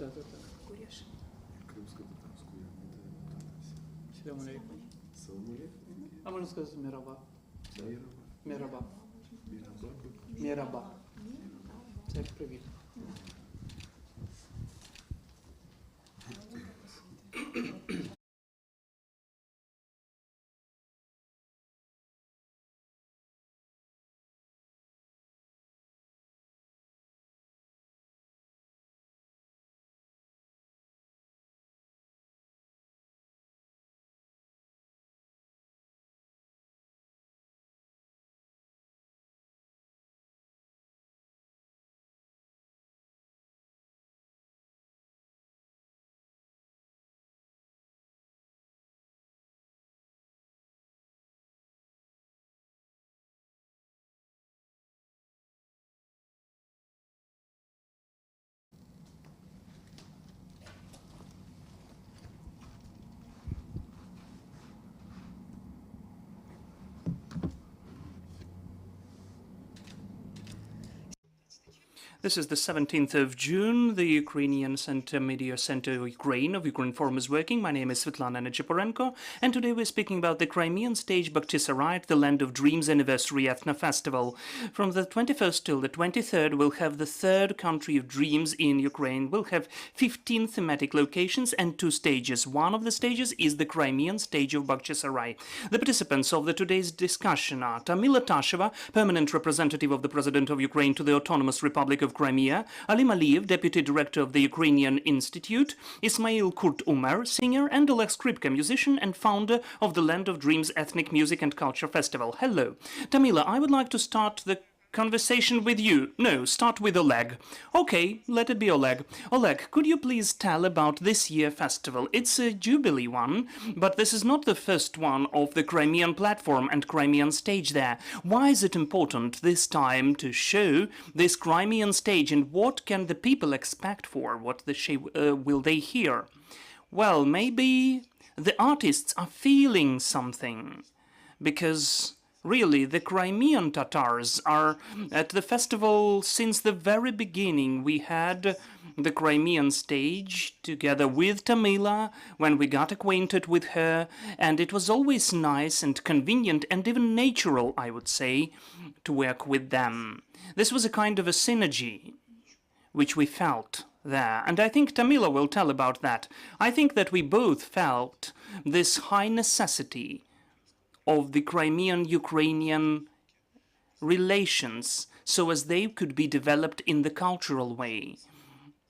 Да-да-да. Салам алейкум. А можно сказать мераба? Мераба. Мераба. Так, привет. This is the 17th of June. The Ukrainian Media Center Ukraine of Ukraine Forum is working. My name is Svetlana Necheporenko, and today we're speaking about the Crimean Stage Bağçasaray, the Land of Dreams Anniversary Ethnofestival. From the 21st till the 23rd, we'll have the third country of dreams in Ukraine. We'll have 15 thematic locations and 2 stages. One of the stages is the Crimean Stage of Bağçasaray. The participants of today's discussion are Tamila Tasheva, permanent representative of the President of Ukraine to the Autonomous Republic of Crimea, Alim Aliev, Deputy Director of the Ukrainian Institute, Ismail Kurt-Umer, singer, and Oleh Skrypka, musician and founder of the Land of Dreams Ethnic Music and Culture Festival. Hello. Tamila, I would like to start the conversation with you. No, start with Oleg. Okay, let it be Oleg. Oleg, could you please tell about this year's festival? It's a jubilee one, but this is not the first one of the Crimean platform and Crimean stage there. Why is it important this time to show this Crimean stage, and what can the people expect for? What will they hear? Well, maybe the artists are feeling something, because really, the Crimean Tatars are at the festival since the very beginning. We had the Crimean stage together with Tamila when we got acquainted with her, and it was always nice and convenient and even natural, I would say, to work with them. This was a kind of a synergy which we felt there, and I think Tamila will tell about that. I think that we both felt this high necessity of the Crimean-Ukrainian relations so as they could be developed in the cultural way.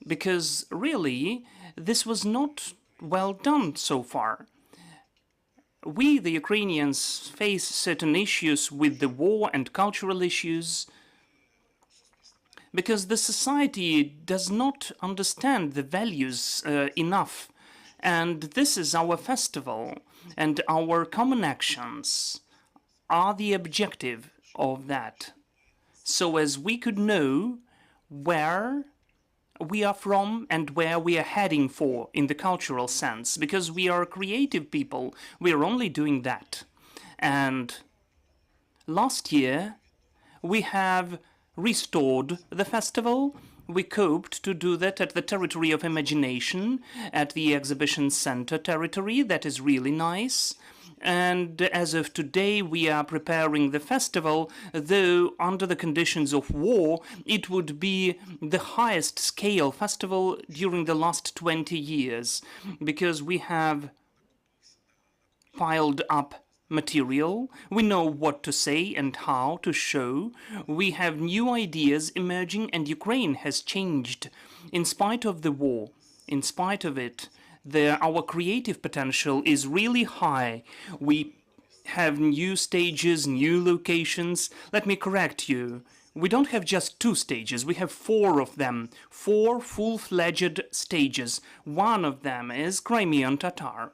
Because really, this was not well done so far. We, the Ukrainians, face certain issues with the war and cultural issues because the society does not understand the values enough. And this is our festival, and our common actions are the objective of that, so as we could know where we are from and where we are heading for in the cultural sense, because we are creative people. We are only doing that. And last year, we have restored the festival. We hoped to do that at the Territory of Imagination, at the Exhibition Center territory. That is really nice. And as of today, we are preparing the festival, though under the conditions of war, it would be the highest scale festival during the last 20 years, because we have piled up material, we know what to say and how to show, we have new ideas emerging, and Ukraine has changed. In spite of the war, in spite of it, our creative potential is really high. We have new stages, new locations. Let me correct you. We don't have just 2 stages, we have 4 of them. 4 full-fledged stages. One of them is Crimean Tatar.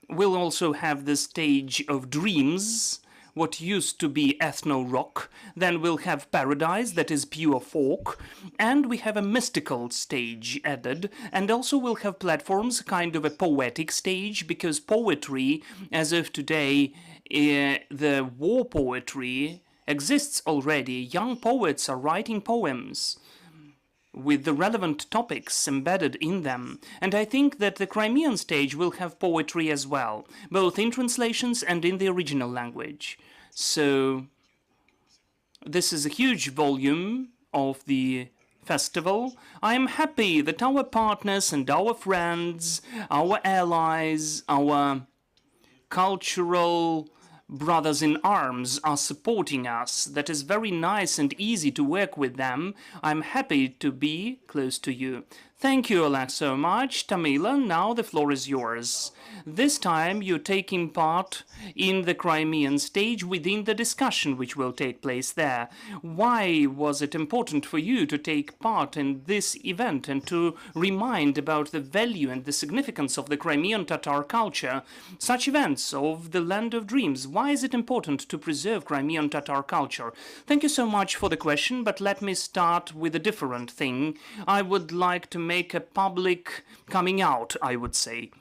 We'll also have the stage of dreams, what used to be ethno-rock. Then we'll have Paradise, that is pure folk. And we have a mystical stage added. And also we'll have platforms, kind of a poetic stage, because poetry, as of today, the war poetry exists already. Young poets are writing poems. with the relevant topics embedded in them. And I think that the Crimean stage will have poetry as well, both in translations and in the original language. So this is a huge volume of the festival. I am happy that our partners and our friends, our allies, our cultural brothers in arms are supporting us. That is very nice and easy to work with them. I'm happy to be close to you. Thank you, Oleh, so much. Tamila, now the floor is yours. This time you're taking part in the Crimean stage within the discussion which will take place there. Why was it important for you to take part in this event and to remind about the value and the significance of the Crimean Tatar culture? Such events of the Land of Dreams, why is it important to preserve Crimean Tatar culture? Thank you so much for the question, but let me start with a different thing. I would like to make a public coming out, I would say.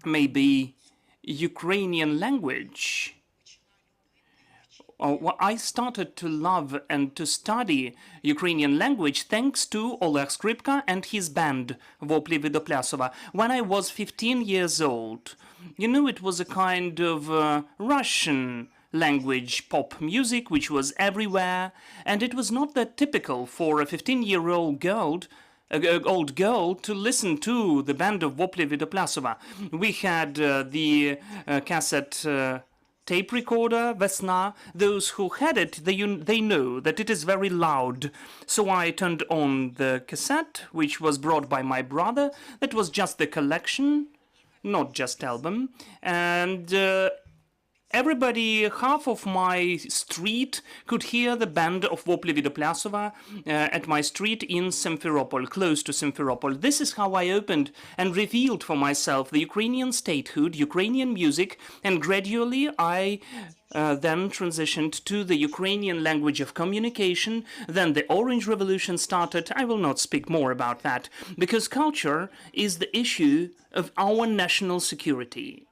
Maybe Ukrainian language. I started to love and to study Ukrainian language thanks to Oleh Skrypka and his band, Vopli Vidoplyasova, when I was 15 years old. You know, it was a kind of Russian language pop music which was everywhere, and it was not that typical for a 15-year-old girl to listen to the band of Vopli Vidoplyasova. We had the cassette tape recorder, Vesna. Those who had it, they know that it is very loud. So I turned on the cassette, which was brought by my brother. That was just the collection, not just album. And everybody, half of my street could hear the band of Vopli Vidoplyasova at my street in Simferopol, close to Simferopol. This is how I opened and revealed for myself the Ukrainian statehood, Ukrainian music, and gradually I then transitioned to the Ukrainian language of communication. Then the Orange Revolution started. I will not speak more about that, because culture is the issue of our national security.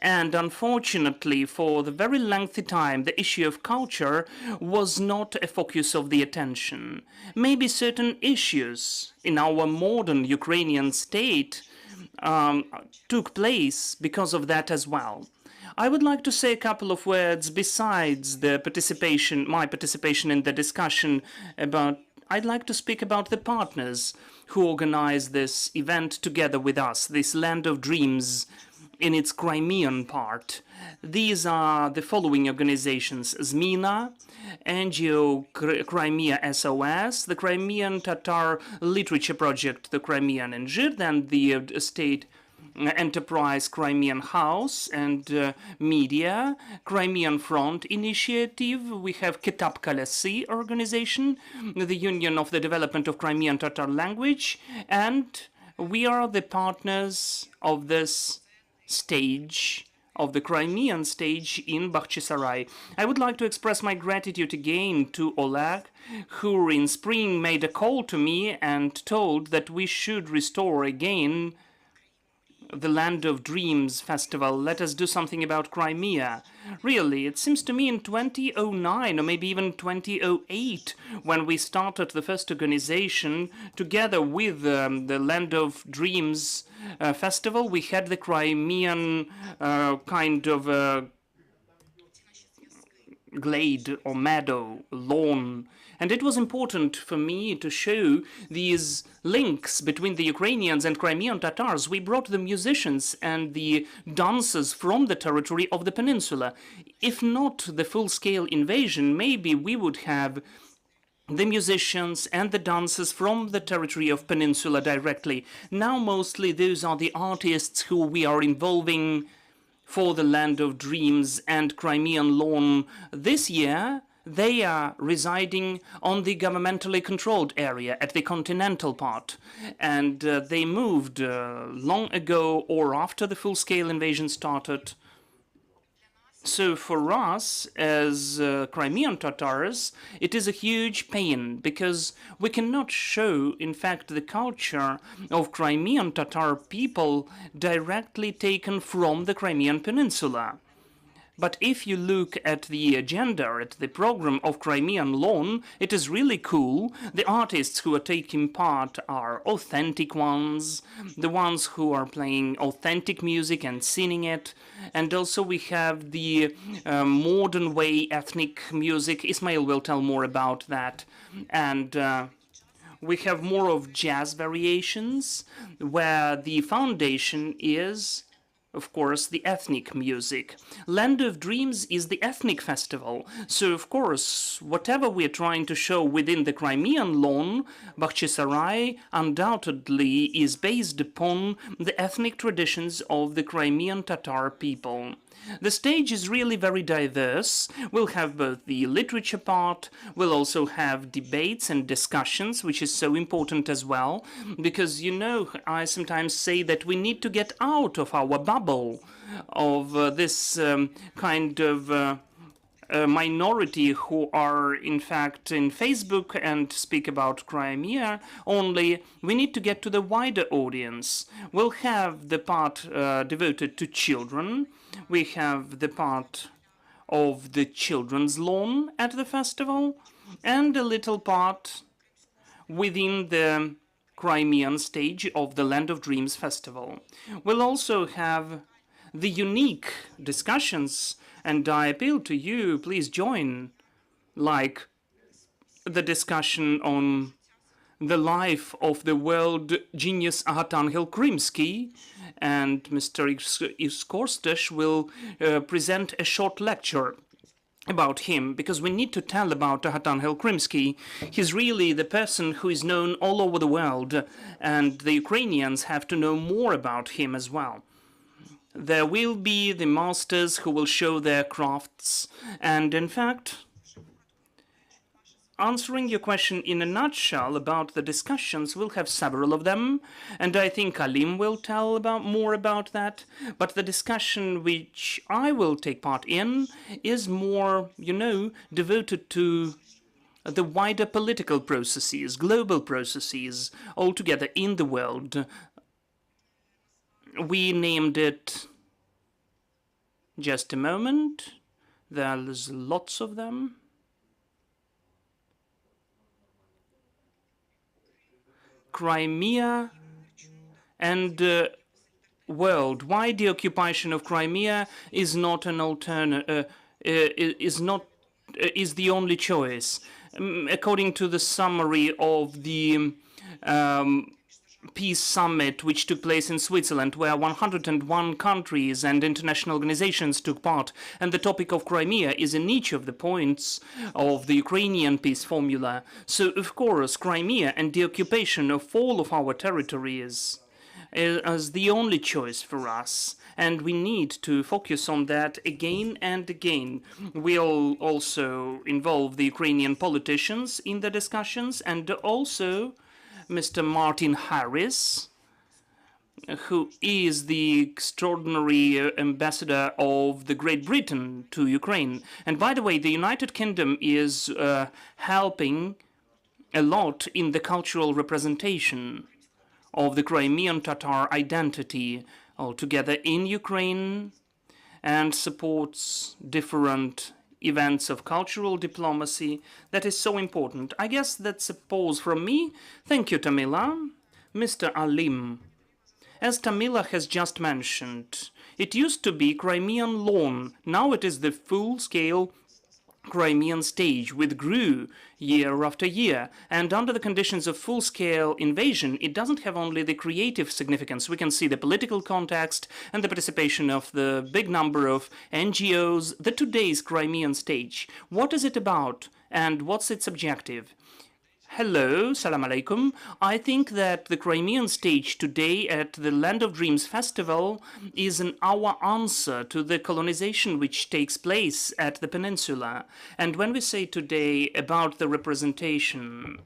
And unfortunately, for the very lengthy time, the issue of culture was not a focus of the attention. Maybe certain issues in our modern Ukrainian state took place because of that as well. I would like to say a couple of words besides the my participation in the discussion about. I'd like to speak about the partners who organized this event together with us, this Land of Dreams, in its Crimean part. These are the following organizations: Zmina, NGO Crimea SOS, the Crimean Tatar Literature Project, the Crimean Injir, then the state enterprise Crimean House and Media, Crimean Front Initiative. We have Kitab Kalasi organization, the Union of the Development of Crimean Tatar Language, and we are the partners of this stage, of the Crimean stage in Bağçasaray. I would like to express my gratitude again to Oleh, who in spring made a call to me and told that we should restore again the Land of Dreams festival. Let us do something about Crimea. Really, it seems to me in 2009 or maybe even 2008, when we started the first organization together with the Land of Dreams festival, we had the Crimean kind of glade or meadow, lawn. And it was important for me to show these links between the Ukrainians and Crimean Tatars. We brought the musicians and the dancers from the territory of the peninsula. If not the full-scale invasion, maybe we would have the musicians and the dancers from the territory of peninsula directly. Now mostly those are the artists who we are involving for the Land of Dreams and Crimean Lawn this year. They are residing on the governmentally controlled area at the continental part, and they moved long ago or after the full-scale invasion started. So for us, as Crimean Tatars, it is a huge pain, because we cannot show, in fact, the culture of Crimean Tatar people directly taken from the Crimean Peninsula. But if you look at the agenda, at the program of Crimean Lawn, it is really cool. The artists who are taking part are authentic ones, the ones who are playing authentic music and singing it. And also we have the modern way ethnic music. Ismail will tell more about that. And we have more of jazz variations, where the foundation is, of course, the ethnic music. Land of Dreams is the ethnic festival. So, of course, whatever we're trying to show within the Crimean Lawn, Bağçasaray undoubtedly is based upon the ethnic traditions of the Crimean Tatar people. The stage is really very diverse. We'll have both the literature part, we'll also have debates and discussions, which is so important as well, because, you know, I sometimes say that we need to get out of our bubble of this kind of minority who are in fact in Facebook and speak about Crimea only. We need to get to the wider audience. We'll have the part devoted to children. We have the part of the children's lawn at the festival, and a little part within the Crimean stage of the Land of Dreams festival. We'll also have the unique discussions, and I appeal to you, please join, like the discussion on the life of the world genius Archangel Krimsky, and Mr. Iskorstes will present a short lecture about him, because we need to tell about Archangel Krimsky. He's really the person who is known all over the world, and the Ukrainians have to know more about him as well. There will be the masters who will show their crafts, and in fact, answering your question in a nutshell about the discussions, we'll have several of them, and I think Alim will tell more about that. But the discussion which I will take part in is more, you know, devoted to the wider political processes, global processes altogether in the world. We named it, just a moment, there's lots of them. Crimea and world. Why the occupation of Crimea is not an alternative, is the only choice. According to the summary of the Peace Summit, which took place in Switzerland, where 101 countries and international organizations took part, and the topic of Crimea is in each of the points of the Ukrainian peace formula. So, of course, Crimea and the occupation of all of our territories is the only choice for us, and we need to focus on that again and again. We'll also involve the Ukrainian politicians in the discussions, and also Mr. Martin Harris, who is the extraordinary ambassador of the Great Britain to Ukraine. And by the way, the United Kingdom is helping a lot in the cultural representation of the Crimean Tatar identity altogether in Ukraine, and supports different events of cultural diplomacy. That is so important. I guess that's a pause from me. Thank you, Tamila. Mr. Alim, as Tamila has just mentioned, it used to be Crimean Lawn. Now it is the full-scale Crimean Stage, which grew year after year. And under the conditions of full-scale invasion, it doesn't have only the creative significance. We can see the political context and the participation of the big number of NGOs. The today's Crimean Stage, what is it about and what's its objective? Hello, salam alaikum. I think that the Crimean Stage today at the Land of Dreams Festival is our answer to the colonization which takes place at the peninsula. And when we say today about the representation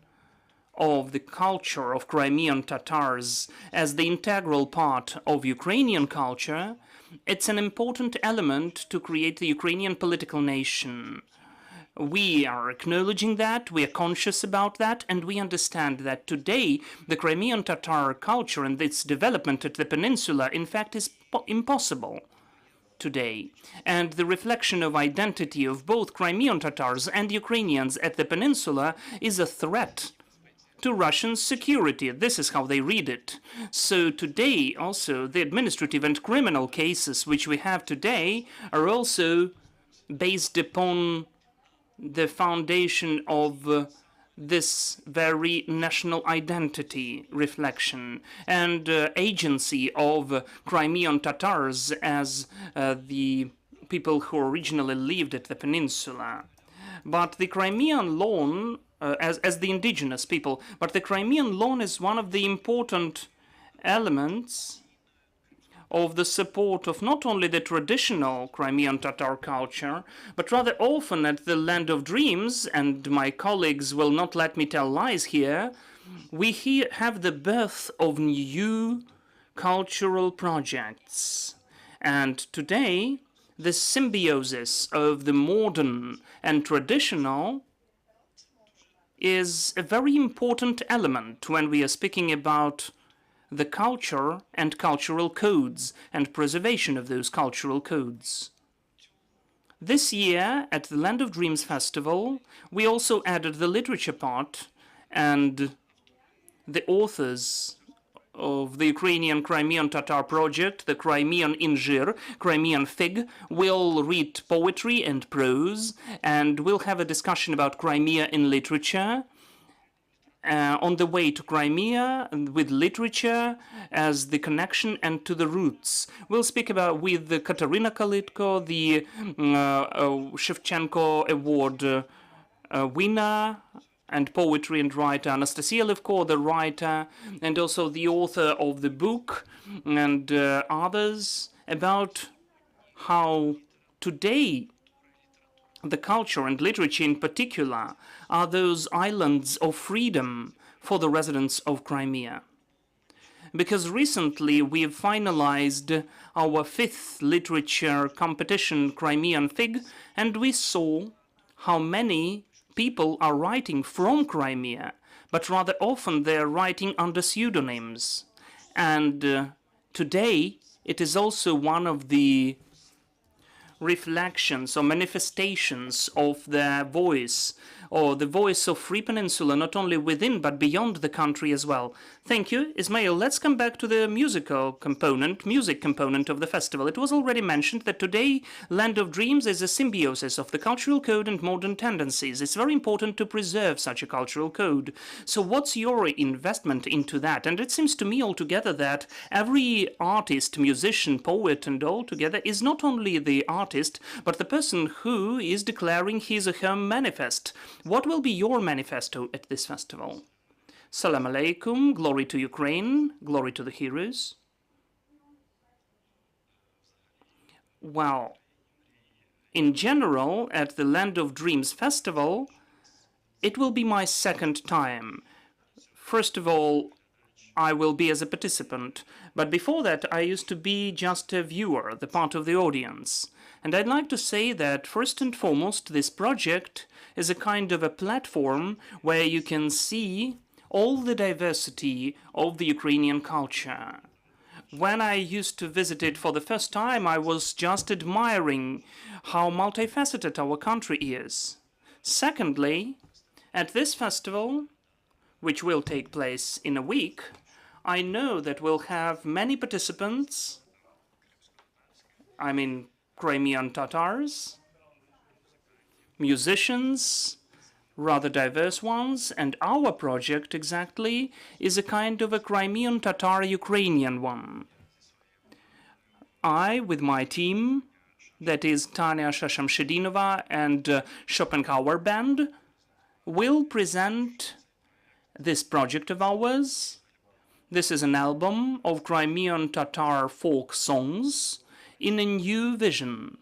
of the culture of Crimean Tatars as the integral part of Ukrainian culture, it's an important element to create the Ukrainian political nation. We are acknowledging that, we are conscious about that, and we understand that today the Crimean Tatar culture and its development at the peninsula, in fact, is impossible today. And the reflection of identity of both Crimean Tatars and Ukrainians at the peninsula is a threat to Russian security. This is how they read it. So today also the administrative and criminal cases which we have today are also based upon the foundation of this very national identity reflection and agency of Crimean Tatars as the people who originally lived at the peninsula. But the Crimean law, as the indigenous people, but the Crimean law is one of the important elements of the support of not only the traditional Crimean Tatar culture, but rather often at the Land of Dreams, and my colleagues will not let me tell lies here, we here have the birth of new cultural projects. And today, the symbiosis of the modern and traditional is a very important element when we are speaking about the culture and cultural codes and preservation of those cultural codes. This year, at the Land of Dreams Festival, we also added the literature part, and the authors of the Ukrainian Crimean Tatar project, the Crimean Injir, Crimean Fig, will read poetry and prose, and we'll have a discussion about Crimea in literature, on the way to Crimea with literature as the connection and to the roots. We'll speak about with Katerina Kalitko, the Shevchenko Award winner and poetry and writer, Anastasia Levko, the writer, and also the author of the book, and others, about how today the culture and literature in particular are those islands of freedom for the residents of Crimea. Because recently we've finalized our 5th literature competition, Crimean Fig, and we saw how many people are writing from Crimea, but rather often they're writing under pseudonyms. And today it is also one of the reflections or manifestations of their voice, or the voice of Free Peninsula, not only within but beyond the country as well. Thank you, Ismail. Let's come back to the music component of the festival. It was already mentioned that today Land of Dreams is a symbiosis of the cultural code and modern tendencies. It's very important to preserve such a cultural code. So what's your investment into that? And it seems to me altogether that every artist, musician, poet, and all together is not only the artist, but the person who is declaring his or her manifest. What will be your manifesto at this festival? Salam alaikum, glory to Ukraine, glory to the heroes. Well, in general, at the Land of Dreams Festival, it will be my 2nd time. First of all, I will be as a participant, but before that I used to be just a viewer, the part of the audience. And I'd like to say that first and foremost this project is a kind of a platform where you can see all the diversity of the Ukrainian culture. When I used to visit it for the first time, I was just admiring how multifaceted our country is. Secondly, at this festival, which will take place in a week, I know that we'll have many participants, Crimean Tatars, musicians, rather diverse ones, and our project exactly is a kind of a Crimean Tatar Ukrainian one. I, with my team, that is Tanya Shashamshedinova and Schopenhauer Band, will present this project of ours. This is an album of Crimean Tatar folk songs in a new vision.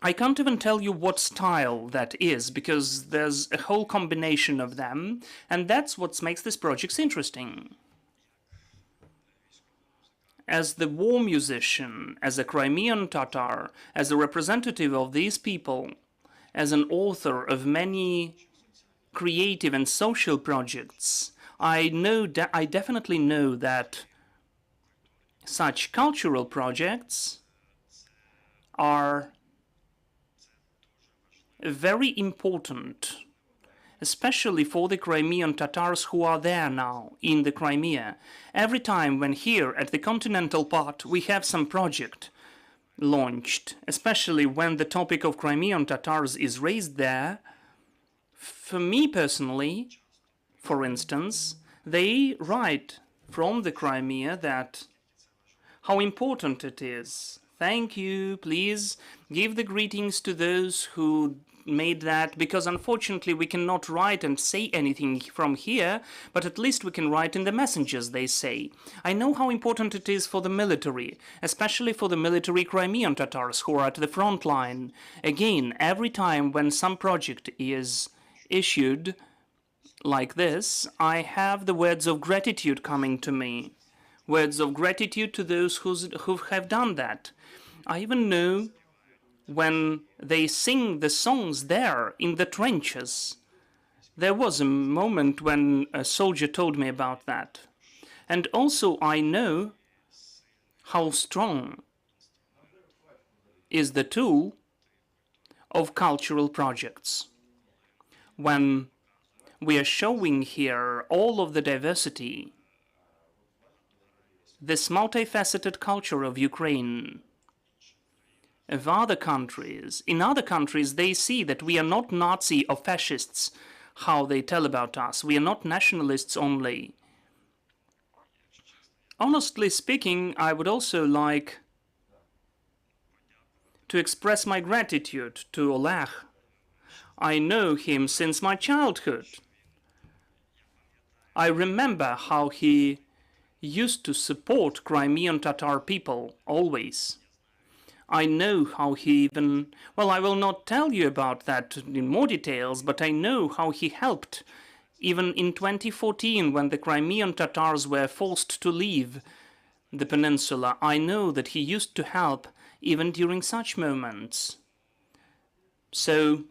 I can't even tell you what style that is, because there's a whole combination of them, and that's what makes this project interesting. As the war musician, as a Crimean Tatar, as a representative of these people, as an author of many creative and social projects, I definitely know that Such cultural projects are very important, especially for the Crimean Tatars who are there now in the Crimea. Every time when here at the continental part we have some project launched, especially when the topic of Crimean Tatars is raised there, for me personally, for instance, they write from the Crimea that how important it is. Thank you, please give the greetings to those who made that, because unfortunately we cannot write and say anything from here, but at least we can write in the messengers, they say. I know how important it is for the military, especially for the military Crimean Tatars who are at the front line. Again, every time when some project is issued like this, I have the words of gratitude coming to me. Words of gratitude to those who have done that. I even know when they sing the songs there in the trenches. There was a moment when a soldier told me about that. And also I know how strong is the tool of cultural projects. When we are showing here all of the diversity, this multifaceted culture of Ukraine, of other countries. In other countries, they see that we are not Nazi or fascists, how they tell about us. We are not nationalists only. Honestly speaking, I would also like to express my gratitude to Oleh. I know him since my childhood. I remember how he used to support Crimean Tatar people, always. I know how he even, well, I will not tell you about that in more details, but I know how he helped even in 2014 when the Crimean Tatars were forced to leave the peninsula. I know that he used to help even during such moments. So,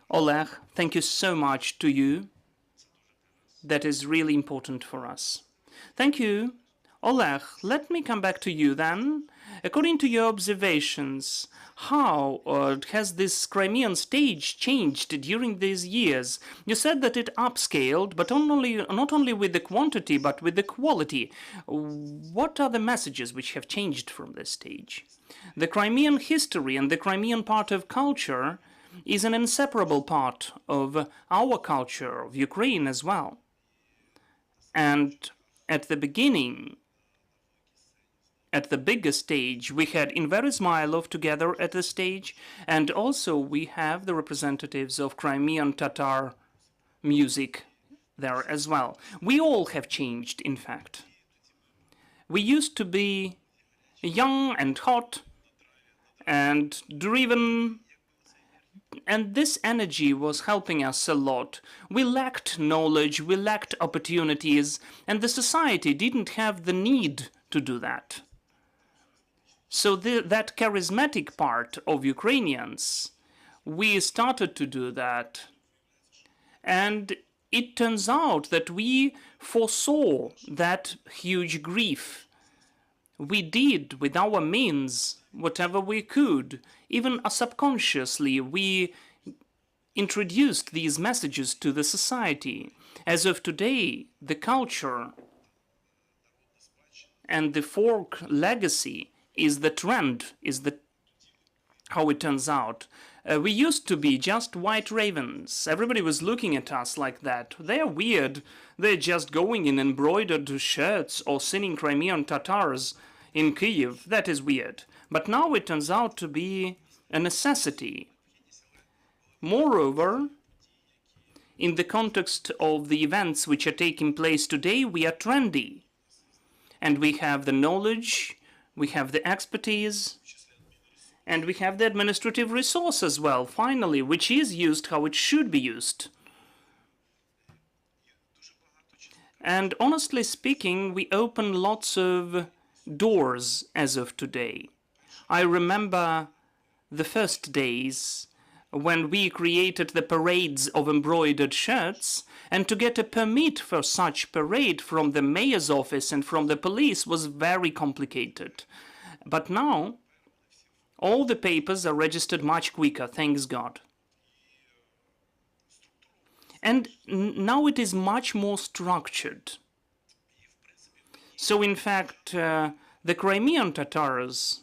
Oleh, thank you so much to you. That is really important for us. Thank you. Oleh, let me come back to you then. According to your observations, how has this Crimean stage changed during these years? You said that it upscaled, but not only with the quantity, but with the quality. What are the messages which have changed from this stage? The Crimean history and the Crimean part of culture is an inseparable part of our culture, of Ukraine as well. And at the beginning, at the biggest stage, we had Enver Ismailov together at the stage, and also we have the representatives of Crimean Tatar music there as well. We all have changed, in fact. We used to be young and hot and driven, and this energy was helping us a lot. We lacked knowledge, we lacked opportunities, and the society didn't have the need to do that. So that charismatic part of Ukrainians, we started to do that. And it turns out that we foresaw that huge grief. We did, with our means, whatever we could. Even subconsciously, we introduced these messages to the society. As of today, the culture and the folk legacy is the trend, how it turns out. We used to be just white ravens. Everybody was looking at us like that. They're weird. They're just going in embroidered shirts or singing Crimean Tatars in Kyiv. That is weird. But now it turns out to be a necessity. Moreover, in the context of the events which are taking place today, we are trendy. And we have the knowledge, we have the expertise, and we have the administrative resource as well, finally, which is used how it should be used. And honestly speaking, we open lots of doors as of today. I remember the first days when we created the parades of embroidered shirts, and to get a permit for such parade from the mayor's office and from the police was very complicated. But now, all the papers are registered much quicker, thanks God. And now it is much more structured. So in fact, the Crimean Tatars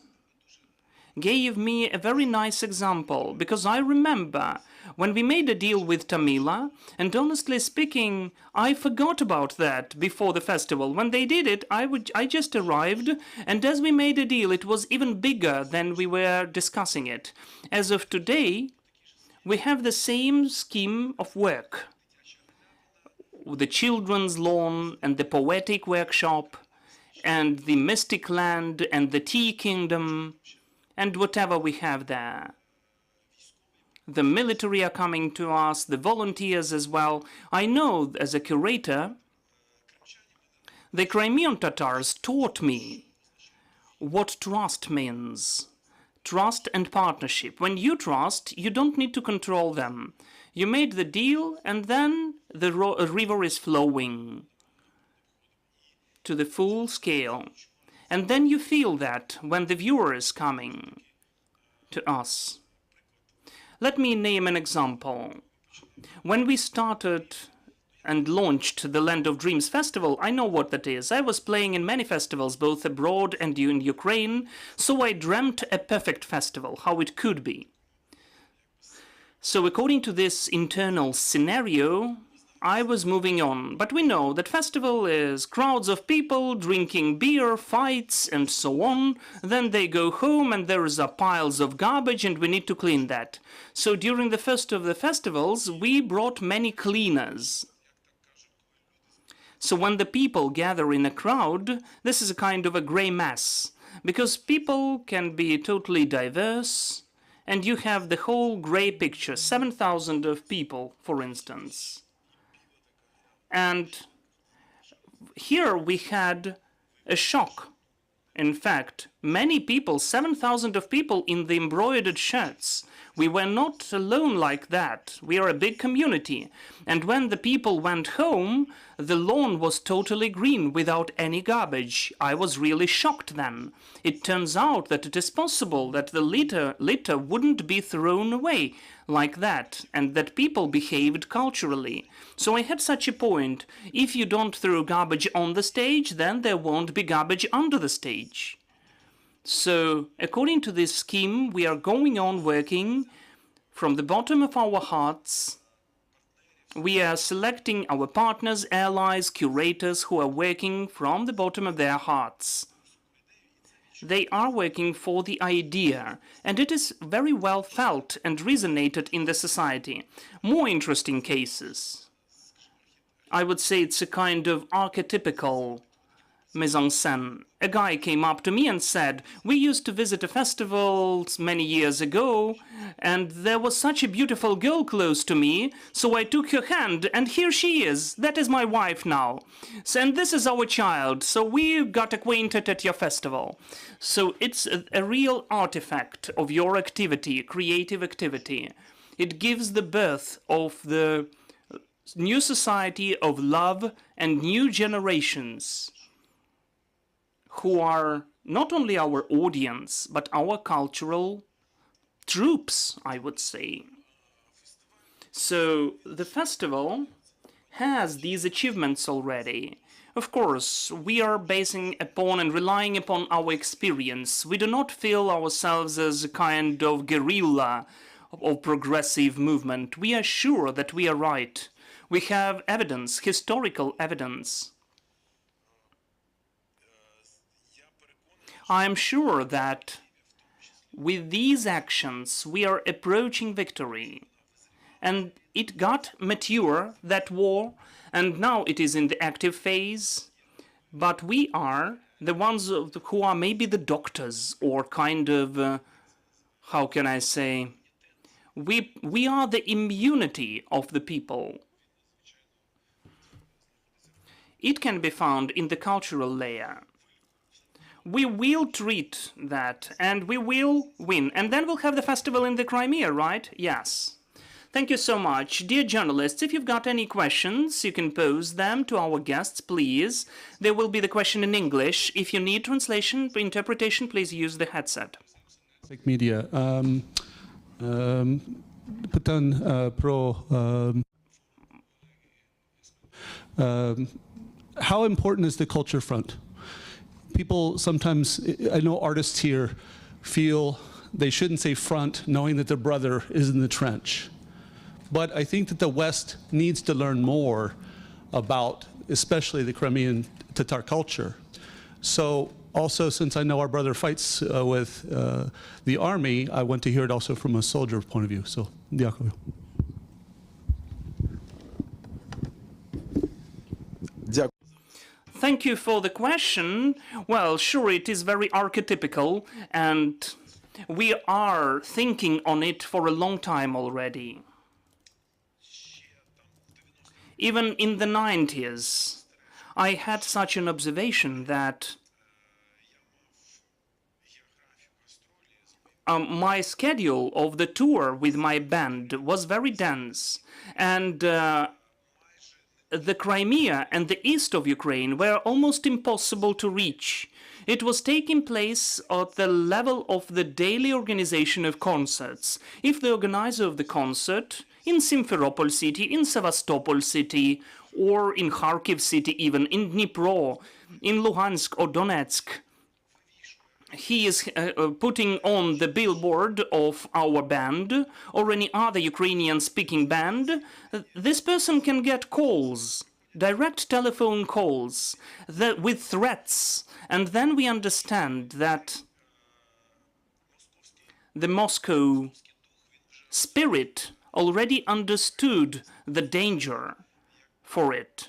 gave me a very nice example, because I remember when we made a deal with Tamila, and honestly speaking, I forgot about that before the festival. When they did it, I just arrived, and as we made a deal, it was even bigger than we were discussing it. As of today, we have the same scheme of work. The children's lawn and the poetic workshop and the mystic land and the tea kingdom and whatever we have there. The military are coming to us, the volunteers as well. I know as a curator, the Crimean Tatars taught me what trust means. Trust and partnership. When you trust, you don't need to control them. You made the deal, and then the river is flowing to the full scale. And then you feel that when the viewer is coming to us. Let me name an example. When we started and launched the Land of Dreams Festival, I know what that is. I was playing in many festivals, both abroad and in Ukraine, so I dreamt a perfect festival, how it could be. So according to this internal scenario, I was moving on. But we know that festival is crowds of people drinking beer, fights, and so on. Then they go home and there is piles of garbage and we need to clean that. So during the first of the festivals, we brought many cleaners. So when the people gather in a crowd, this is a kind of a gray mass, because people can be totally diverse, and you have the whole gray picture, 7,000 of people, for instance. And here we had a shock. In fact, many people, 7,000 of people in the embroidered shirts. We were not alone like that. We are a big community. And when the people went home, the lawn was totally green without any garbage. I was really shocked then. It turns out that it is possible that the litter wouldn't be thrown away like that, and that people behaved culturally. So I had such a point. If you don't throw garbage on the stage, then there won't be garbage under the stage. So, according to this scheme, we are going on working from the bottom of our hearts. We are selecting our partners, allies, curators who are working from the bottom of their hearts. They are working for the idea, and it is very well felt and resonated in the society. More interesting cases. I would say it's a kind of archetypical mise-en-scène. A guy came up to me and said, we used to visit a festival many years ago, and there was such a beautiful girl close to me, so I took her hand, and here she is. That is my wife now. And this is our child, so we got acquainted at your festival. So it's a real artifact of your activity, creative activity. It gives the birth of the new society of love and new generations, who are not only our audience, but our cultural troops, I would say. So the festival has these achievements already. Of course, we are basing upon and relying upon our experience. We do not feel ourselves as a kind of guerrilla of progressive movement. We are sure that we are right. We have evidence, historical evidence. I am sure that with these actions we are approaching victory. And it got mature, that war, and now it is in the active phase. But we are the ones who are maybe the doctors, or kind of, how can I say, we are the immunity of the people. It can be found in the cultural layer. We will treat that, and we will win. And then we'll have the festival in the Crimea, right? Yes. Thank you so much. Dear journalists, if you've got any questions, you can pose them to our guests, please. There will be the question in English. If you need translation, interpretation, please use the headset. Media. Pytań pro how important is the culture front? People sometimes, I know artists here feel they shouldn't say front knowing that their brother is in the trench. But I think that the West needs to learn more about, especially the Crimean Tatar culture. So also, since I know our brother fights with the army, I want to hear it also from a soldier point of view. So, дякую. Thank you for the question. Well, sure, it is very archetypical, and we are thinking on it for a long time already. Even in the 90s, I had such an observation that my schedule of the tour with my band was very dense, and the Crimea and the east of Ukraine were almost impossible to reach. It was taking place at the level of the daily organization of concerts. If the organizer of the concert in Simferopol city, in Sevastopol city, or in Kharkiv city, even in Dnipro, in Luhansk or Donetsk, he is putting on the billboard of our band or any other Ukrainian-speaking band, this person can get calls, direct telephone calls, with threats. And then we understand that the Moscow spirit already understood the danger for it.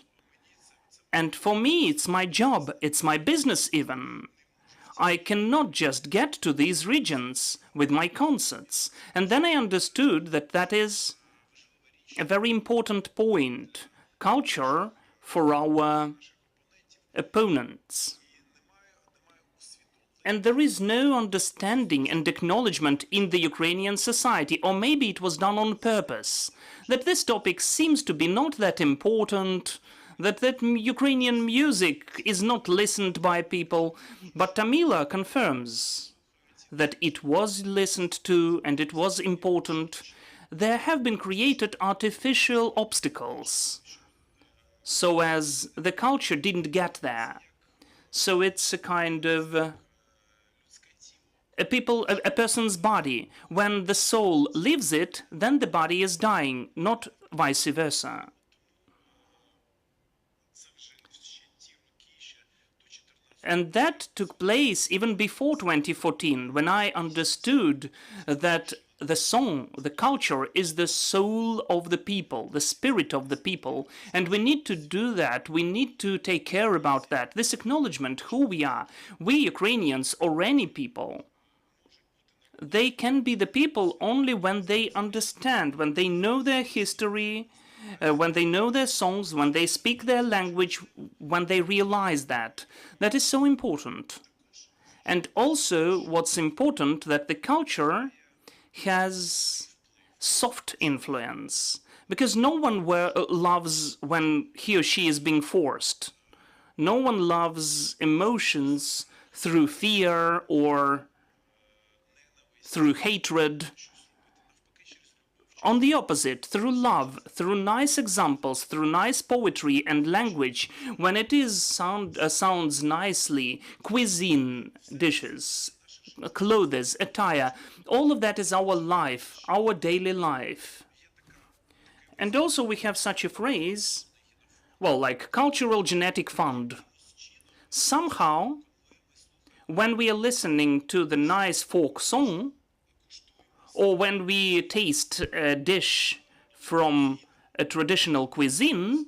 And for me, it's my job, it's my business even. I cannot just get to these regions with my concerts. And then I understood that that is a very important point. Culture for our opponents. And there is no understanding and acknowledgement in the Ukrainian society, or maybe it was done on purpose, that this topic seems to be not that important, that Ukrainian music is not listened by people, but Tamila confirms that it was listened to and it was important. There have been created artificial obstacles so as the culture didn't get there. So it's a kind of a person's body. When the soul leaves it, then the body is dying, not vice versa. And that took place even before 2014, when I understood that the song, the culture, is the soul of the people, the spirit of the people. And we need to do that. We need to take care about that. This acknowledgement, who we are, we Ukrainians or any people, they can be the people only when they understand, when they know their history, when they know their songs, when they speak their language, when they realize that. That is so important. And also what's important, that the culture has soft influence, because no one loves when he or she is being forced. No one loves emotions through fear or through hatred. On the opposite, through love, through nice examples, through nice poetry and language, when it is sounds nicely, cuisine, dishes, clothes, attire, all of that is our life, our daily life. And also we have such a phrase, well, like cultural genetic fund. Somehow, when we are listening to the nice folk song, or when we taste a dish from a traditional cuisine,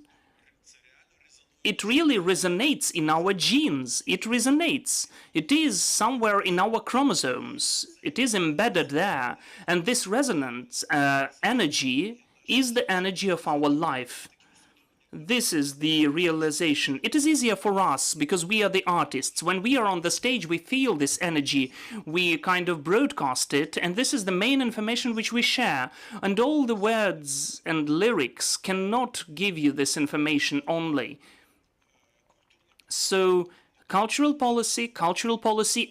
it really resonates in our genes. It resonates. It is somewhere in our chromosomes. It is embedded there. And this resonance energy is the energy of our life. This is the realization. It is easier for us because we are the artists. When we are on the stage, we feel this energy. We kind of broadcast it, and this is the main information which we share. And all the words and lyrics cannot give you this information only. So, cultural policy,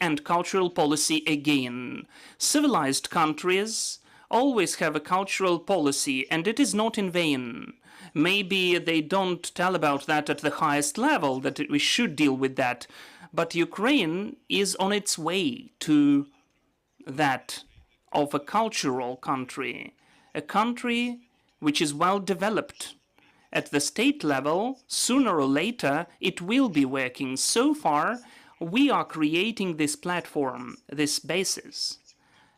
and cultural policy again. Civilized countries always have a cultural policy, and it is not in vain. Maybe they don't tell about that at the highest level, that we should deal with that. But Ukraine is on its way to that of a cultural country, a country which is well developed. At the state level, sooner or later, it will be working. So far, we are creating this platform, this basis,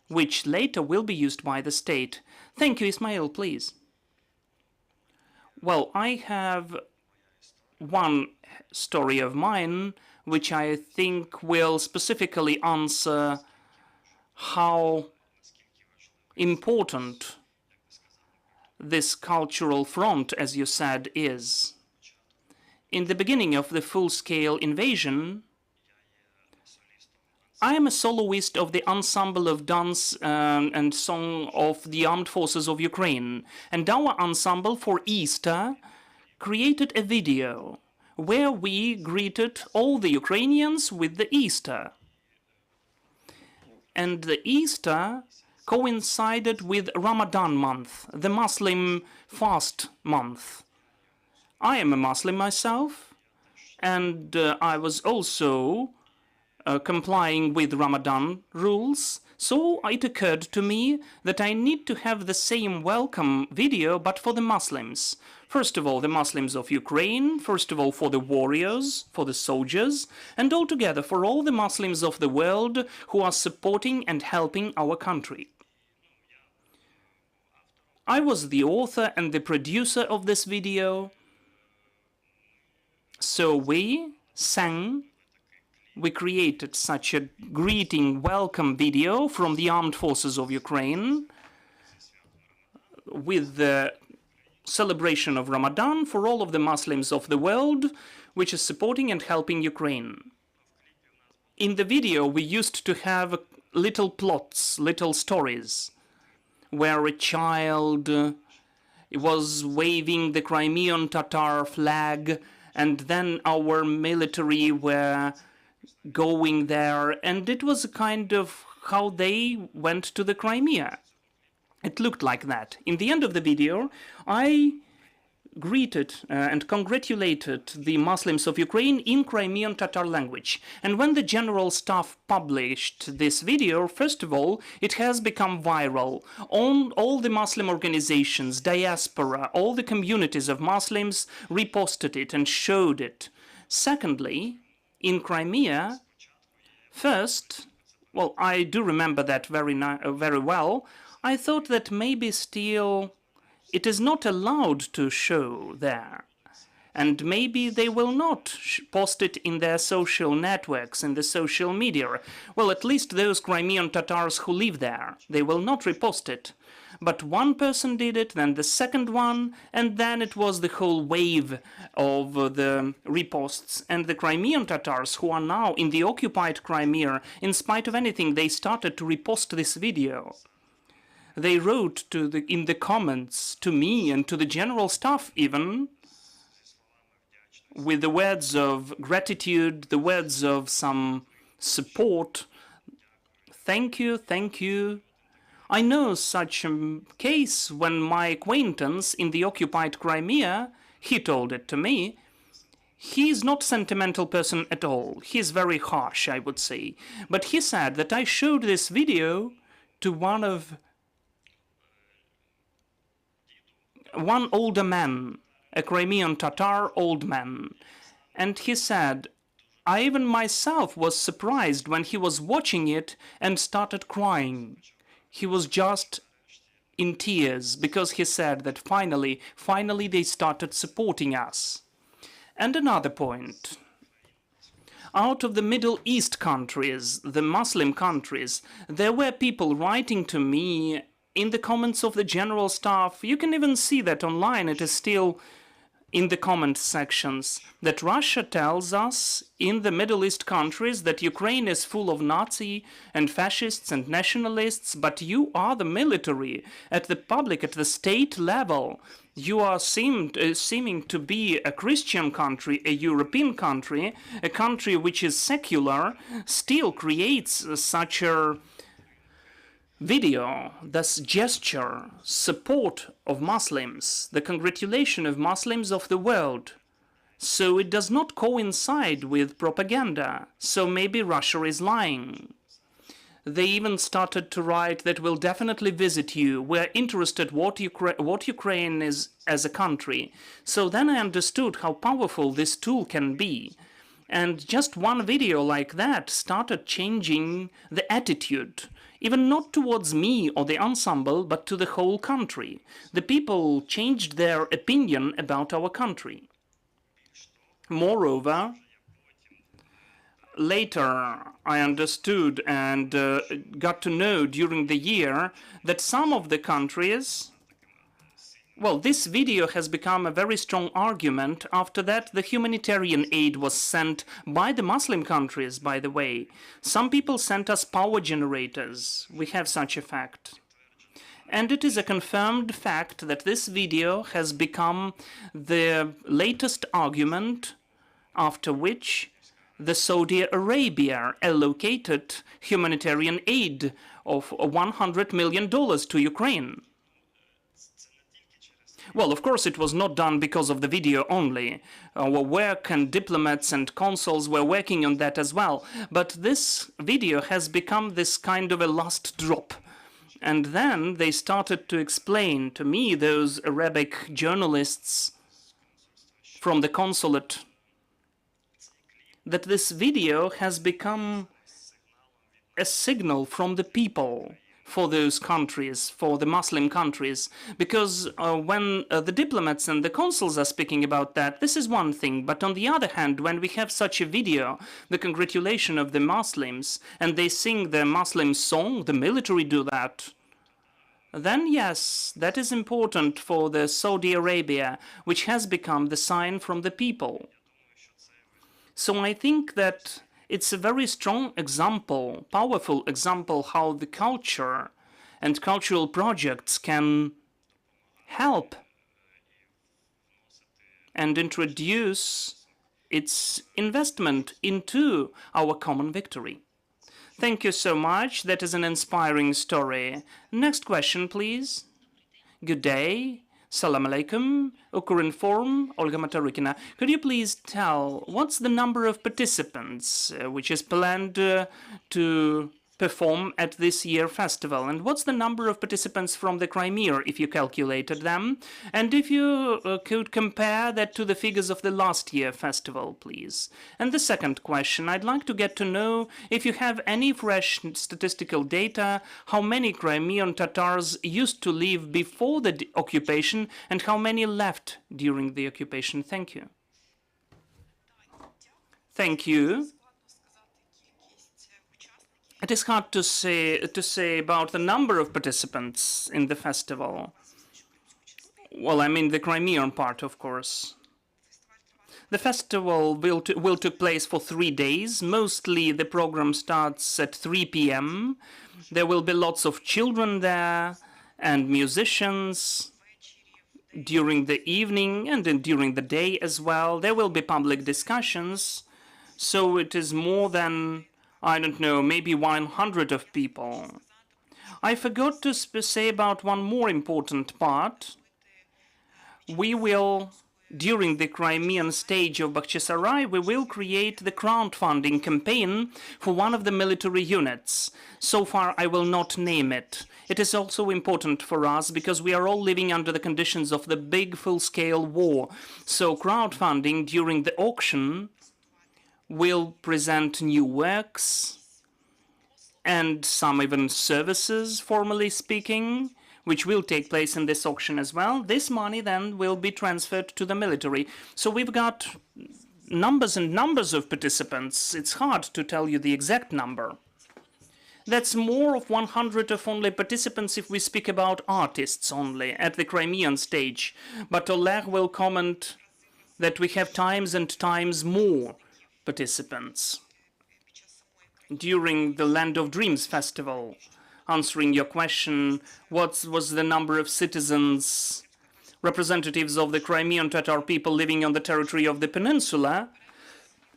which later will be used by the state. Thank you, Ismail, please. Well, I have one story of mine, which I think will specifically answer how important this cultural front, as you said, is. In the beginning of the full-scale invasion, I am a soloist of the ensemble of dance and song of the Armed Forces of Ukraine, and our ensemble for Easter created a video where we greeted all the Ukrainians with the Easter. And the Easter coincided with Ramadan month, the Muslim fast month. I am a Muslim myself, and I was also complying with Ramadan rules, so it occurred to me that I need to have the same welcome video, but for the Muslims. First of all, the Muslims of Ukraine, first of all for the warriors, for the soldiers, and altogether for all the Muslims of the world who are supporting and helping our country. I was the author and the producer of this video, so we created such a greeting welcome video from the Armed Forces of Ukraine with the celebration of Ramadan for all of the Muslims of the world, which is supporting and helping Ukraine. In the video, we used to have little plots, little stories, where a child was waving the Crimean Tatar flag, and then our military were going there, and it was a kind of how they went to the Crimea. It looked like that. In the end of the video, I greeted and congratulated the Muslims of Ukraine in Crimean Tatar language. And when the General Staff published this video, first of all, it has become viral. All the Muslim organizations, diaspora, all the communities of Muslims reposted it and showed it. Secondly, in Crimea, first, well, I do remember that very well, I thought that maybe still it is not allowed to show there. And maybe they will not post it in their social networks, in the social media. Well, at least those Crimean Tatars who live there, they will not repost it. But one person did it, then the second one, and then it was the whole wave of the reposts. And the Crimean Tatars, who are now in the occupied Crimea, in spite of anything, they started to repost this video. They wrote in the comments to me and to the General Staff even, with the words of gratitude, the words of some support. Thank you, thank you. I know such a case when my acquaintance in the occupied Crimea, he told it to me. He is not a sentimental person at all. He is very harsh, I would say. But he said that I showed this video to one older man, a Crimean Tatar old man. And he said, I even myself was surprised when he was watching it and started crying. He was just in tears because he said that finally they started supporting us. And another point. Out of the Middle East countries, the Muslim countries, there were people writing to me in the comments of the General Staff. You can even see that online. It is still in the comment sections that Russia tells us in the Middle East countries that Ukraine is full of Nazi and fascists and nationalists, but you are the military at the public, at the state level. You are seeming to be a Christian country, a European country, a country which is secular, still creates such a video, this gesture, support of Muslims, the congratulation of Muslims of the world. So it does not coincide with propaganda. So maybe Russia is lying. They even started to write that we'll definitely visit you. We're interested what Ukraine is as a country. So then I understood how powerful this tool can be. And just one video like that started changing the attitude, even not towards me or the ensemble, but to the whole country. The people changed their opinion about our country. Moreover, later I understood and got to know during the year that some of the countries, well, this video has become a very strong argument. After that, the humanitarian aid was sent by the Muslim countries, by the way. Some people sent us power generators. We have such a fact. And it is a confirmed fact that this video has become the latest argument after which the Saudi Arabia allocated humanitarian aid of $100 million to Ukraine. Well, of course, it was not done because of the video only. Our work and diplomats and consuls were working on that as well. But this video has become this kind of a last drop. And then they started to explain to me, those Arabic journalists from the consulate, that this video has become a signal from the people for those countries, for the Muslim countries, because when the diplomats and the consuls are speaking about that, this is one thing. But on the other hand, when we have such a video, the congratulation of the Muslims, and they sing the Muslim song, the military do that, then yes, that is important for the Saudi Arabia, which has become the sign from the people. So I think that it's a very strong example, powerful example, how the culture and cultural projects can help and introduce its investment into our common victory. Thank you so much. That is an inspiring story. Next question, please. Good day. Salam alaikum. Ukrinform, Olga Matarikina. Could you please tell what's the number of participants which is planned to perform at this year's festival? And what's the number of participants from the Crimea, if you calculated them? And if you could compare that to the figures of the last year festival, please. And the second question, I'd like to get to know if you have any fresh statistical data, how many Crimean Tatars used to live before the occupation and how many left during the occupation. Thank you. Thank you. It is hard to say about the number of participants in the festival. Well, I mean the Crimean part, of course. The festival will take place for 3 days. Mostly the program starts at 3 p.m. There will be lots of children there and musicians during the evening and then during the day as well. There will be public discussions. So it is more than, I don't know, maybe 100 of people. I forgot to say about one more important part. We will, during the Crimean stage of Bağçasaray, we will create the crowdfunding campaign for one of the military units. So far, I will not name it. It is also important for us because we are all living under the conditions of the big full-scale war. So crowdfunding during the auction will present new works and some even services, formally speaking, which will take place in this auction as well. This money then will be transferred to the military. So we've got numbers and numbers of participants. It's hard to tell you the exact number. That's more of 100 of only participants if we speak about artists only at the Crimean stage. But Oleh will comment that we have times and times more participants. During the Land of Dreams festival, answering your question, what was the number of citizens, representatives of the Crimean Tatar people living on the territory of the peninsula,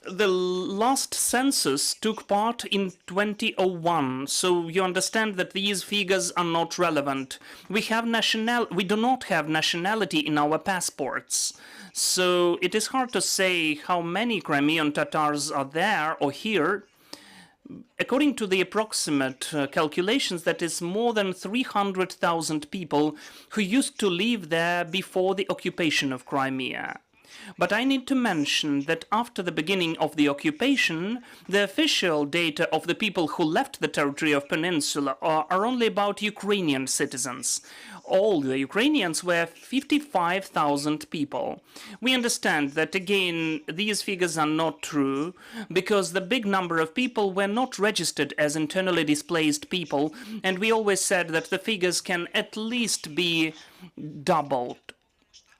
the last census took part in 2001, so you understand that these figures are not relevant. We do not have nationality in our passports, so it is hard to say how many Crimean Tatars are there or here. According to the approximate calculations, that is more than 300,000 people who used to live there before the occupation of Crimea. But I need to mention that after the beginning of the occupation, the official data of the people who left the territory of Peninsula are only about Ukrainian citizens. All the Ukrainians were 55,000 people. We understand that, again, these figures are not true, because the big number of people were not registered as internally displaced people, and we always said that the figures can at least be doubled.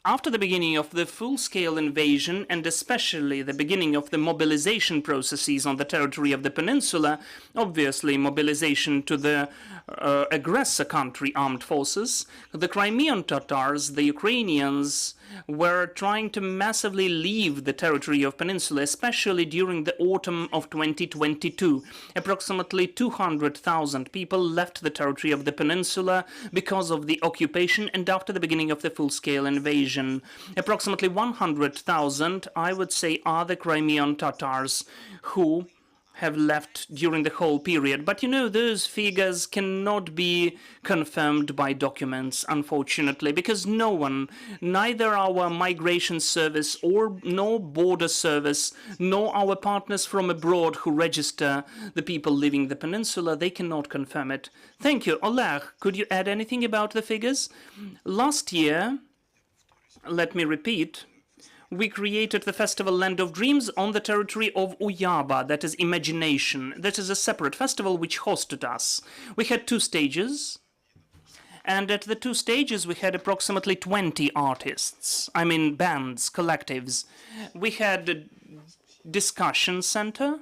After the beginning of the full-scale invasion, and especially the beginning of the mobilization processes on the territory of the peninsula, obviously mobilization to the aggressor country armed forces, the Crimean Tatars, the Ukrainians, were trying to massively leave the territory of peninsula, especially during the autumn of 2022. Approximately 200,000 people left the territory of the peninsula because of the occupation and after the beginning of the full-scale invasion. Approximately 100,000, I would say, are the Crimean Tatars who have left during the whole period. But you know, those figures cannot be confirmed by documents, unfortunately, because no one, neither our migration service nor border service, nor our partners from abroad who register the people living the peninsula, they cannot confirm it. Thank you. Oleh, could you add anything about the figures? Last year, let me repeat, we created the festival Land of Dreams on the territory of Uyaba, that is Imagination. That is a separate festival which hosted us. We had 2 stages, and at the 2 stages we had approximately 20 artists. I mean bands, collectives. We had a discussion center,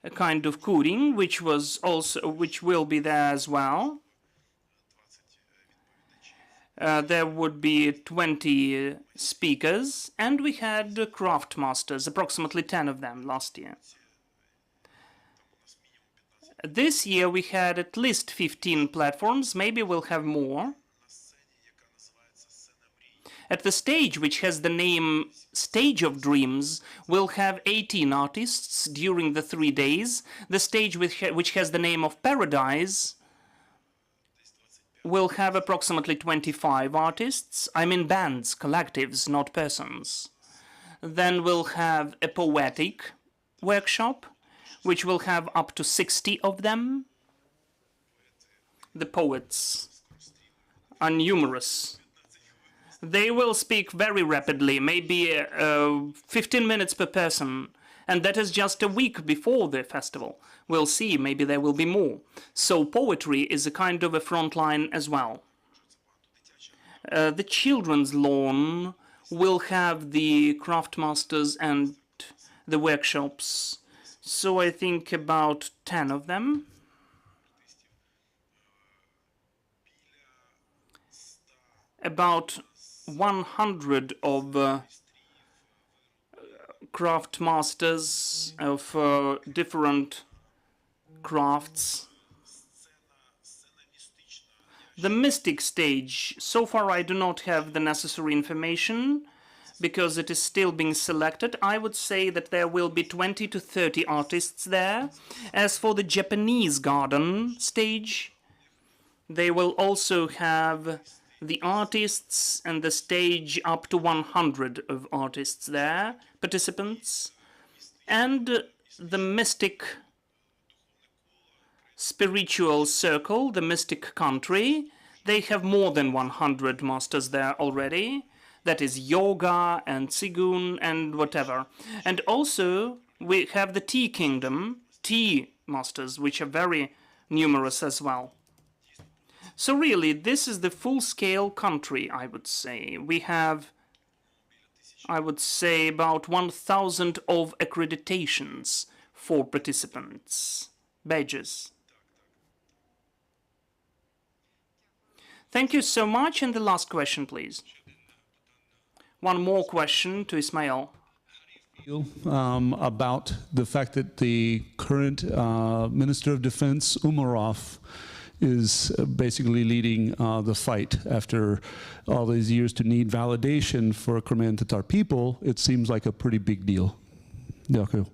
a kind of coding, which will be there as well. There would be 20 speakers, and we had craft masters, approximately 10 of them last year. This year we had at least 15 platforms, maybe we'll have more. At the stage, which has the name Stage of Dreams, we'll have 18 artists during the 3 days. The stage which has the name of Paradise will have approximately 25 artists. I mean bands, collectives, not persons. Then we'll have a poetic workshop, which will have up to 60 of them. The poets are numerous. They will speak very rapidly, maybe 15 minutes per person. And that is just a week before the festival. We'll see, maybe there will be more. So poetry is a kind of a front line as well. The children's lawn will have the craft masters and the workshops. So I think about 10 of them. About 100 of craft masters of different crafts. The mystic stage, so far I do not have the necessary information because it is still being selected. I would say that there will be 20 to 30 artists there. As for the Japanese garden stage, they will also have the artists and the stage up to 100 of artists there, participants, and the mystic spiritual circle, the mystic country. They have more than 100 masters there already. That is yoga and Tsigun and whatever. And also we have the tea kingdom, tea masters, which are very numerous as well. So really, this is the full-scale country, I would say. We have I would say, about 1,000 of accreditations for participants, badges. Thank you so much. And the last question, please. One more question to Ismail. About the fact that the current Minister of Defense, Umarov, is basically leading the fight after all these years to need validation for Crimean Tatar people. It seems like a pretty big deal. Дякую.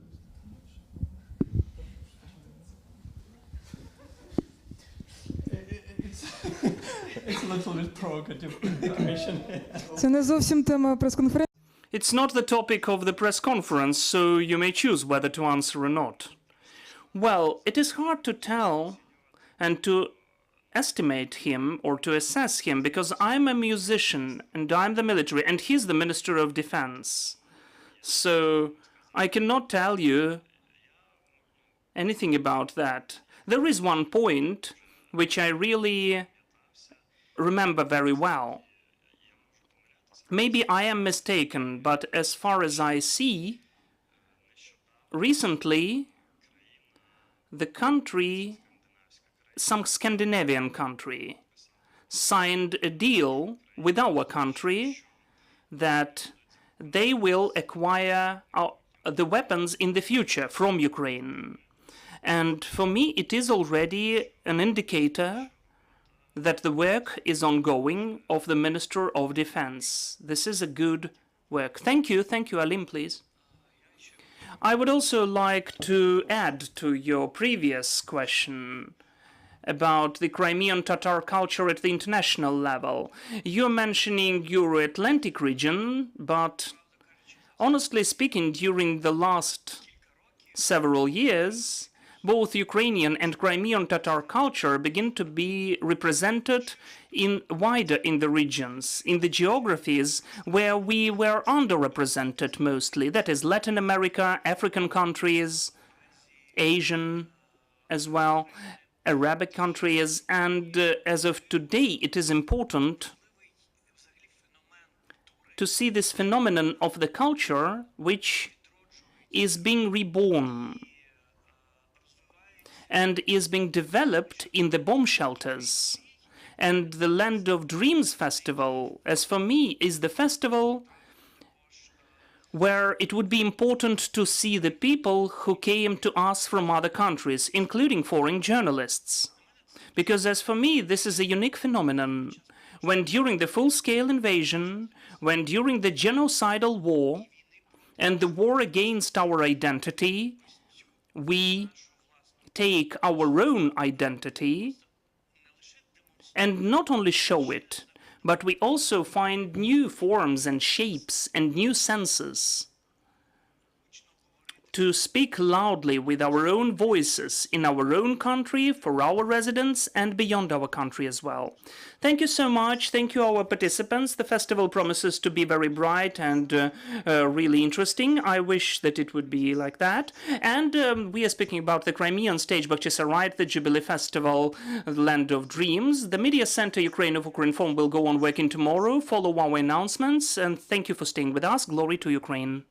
It's a little bit provocative, the Commission. Це не зовсім тема прес-конференції. It's not the topic of the press conference, so you may choose whether to answer or not. Well, it is hard to tell and to estimate him or to assess him because I'm a musician and I'm the military and he's the Minister of Defense. So I cannot tell you anything about that. There is one point which I really remember very well. Maybe I am mistaken, but as far as I see, recently the country, some Scandinavian country, signed a deal with our country that they will acquire the weapons in the future from Ukraine. And for me, it is already an indicator that the work is ongoing of the Minister of Defense. This is a good work. Thank you. Thank you, Alim, please. I would also like to add to your previous question about the Crimean Tatar culture at the international level. You're mentioning Euro-Atlantic region, but honestly speaking, during the last several years, both Ukrainian and Crimean Tatar culture begin to be represented wider in the regions, in the geographies where we were underrepresented mostly. That is Latin America, African countries, Asian as well, Arabic countries. And as of today, it is important to see this phenomenon of the culture which is being reborn and is being developed in the bomb shelters. And the Land of Dreams festival, as for me, is the festival where it would be important to see the people who came to us from other countries, including foreign journalists. Because as for me, this is a unique phenomenon. When during the full-scale invasion, when during the genocidal war, and the war against our identity, we take our own identity and not only show it, but we also find new forms and shapes and new senses to speak loudly with our own voices in our own country, for our residents, and beyond our country as well. Thank you so much. Thank you, our participants. The festival promises to be very bright and really interesting. I wish that it would be like that. And we are speaking about the Crimean Stage, Bağçasaray, the Jubilee Festival, Land of Dreams. The Media Center Ukraine of Ukrinform will go on working tomorrow. Follow our announcements, and thank you for staying with us. Glory to Ukraine.